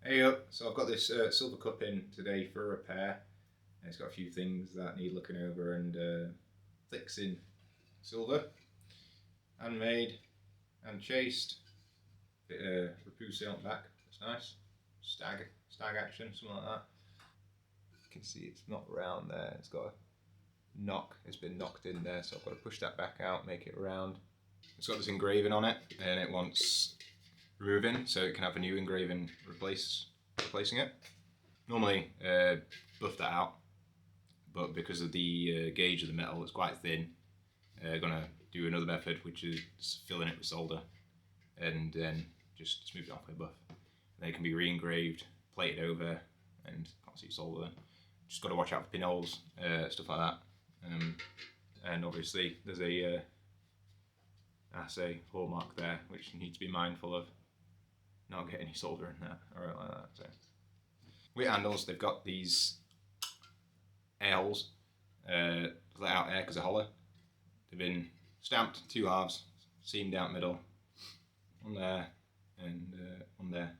Hey up, so I've got this silver cup in today for a repair. And it's got a few things that need looking over and fixing. Silver, handmade, hand chased, bit of Rapuse on the back, that's nice. Stag action, something like that. You can see it's not round there, it's got a knock, it's been knocked in there, so I've got to push that back out, make it round. It's got this engraving on it, and it wants removing, so it can have a new engraving replacing it. Normally, buff that out, but because of the gauge of the metal, it's quite thin. Gonna do another method, which is filling it with solder, and then just smooth it off with a buff. And then it can be re-engraved, plated over, and can't see solder. Just got to watch out for pinholes, stuff like that. And obviously, there's a assay hallmark there, which you need to be mindful of. Not get any solder in there or like that. So, with handles, they've got these air holes to let out air because they're hollow. They've been stamped 2 halves, seamed out middle, on there and on there.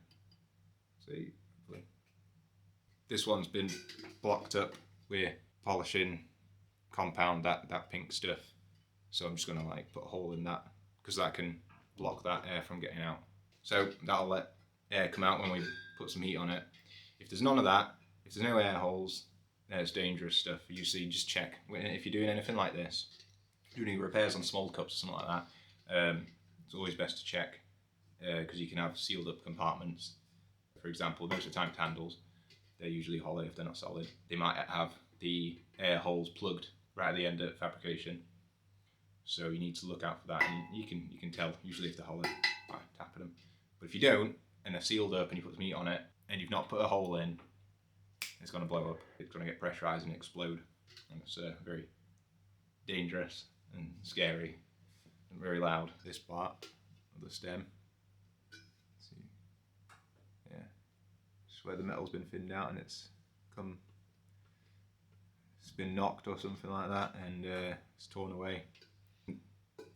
See, hopefully. This one's been blocked up with polishing compound, that pink stuff. So I'm just gonna like put a hole in that because that can block that air from getting out. So that'll let air come out when we put some heat on it. If there's none of that, if there's no air holes, then it's dangerous stuff. Usually just check. If you're doing anything like this, doing any repairs on small cups or something like that, it's always best to check because you can have sealed up compartments. For example, most of the time handles, they're usually hollow if they're not solid. They might have the air holes plugged right at the end of fabrication. So you need to look out for that, and you can tell usually if they're hollow by tapping them. But if you don't, and they're sealed up, and you put some heat on it, and you've not put a hole in, it's going to blow up. It's going to get pressurized and explode, and it's very dangerous and scary and very loud. This part of the stem, see, yeah, it's where the metal's been thinned out and it's been knocked or something like that, and it's torn away.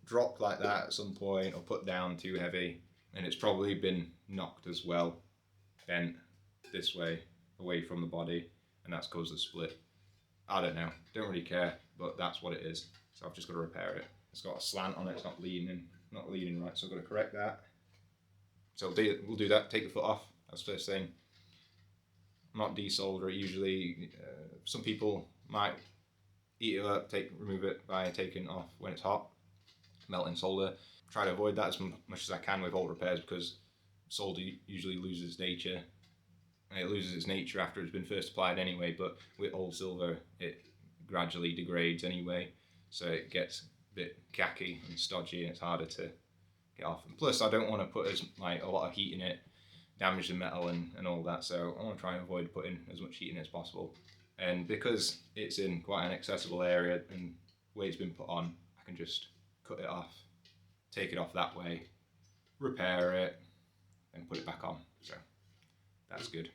Dropped like that at some point or put down too heavy, and it's probably been knocked as well, bent this way away from the body, and that's caused the split. I don't know, don't really care, but that's what it is. So I've just got to repair it. It's got a slant on it, it's not leaning right, so I've got to correct that. So we'll do that, take the foot off, that's the first thing. Not desolder it usually. Some people might eat it up, remove it by taking it off when it's hot, melting solder. Try to avoid that as much as I can with all repairs because solder usually loses its nature. And it loses its nature after it's been first applied anyway, but with old silver it gradually degrades anyway, so it gets a bit khaki and stodgy and it's harder to get off. And plus I don't want to put a lot of heat in it, damage the metal and all that, so I want to try and avoid putting as much heat in it as possible. And because it's in quite an accessible area and the way it's been put on, I can just cut it off, take it off that way, repair it, and put it back on. So that's good.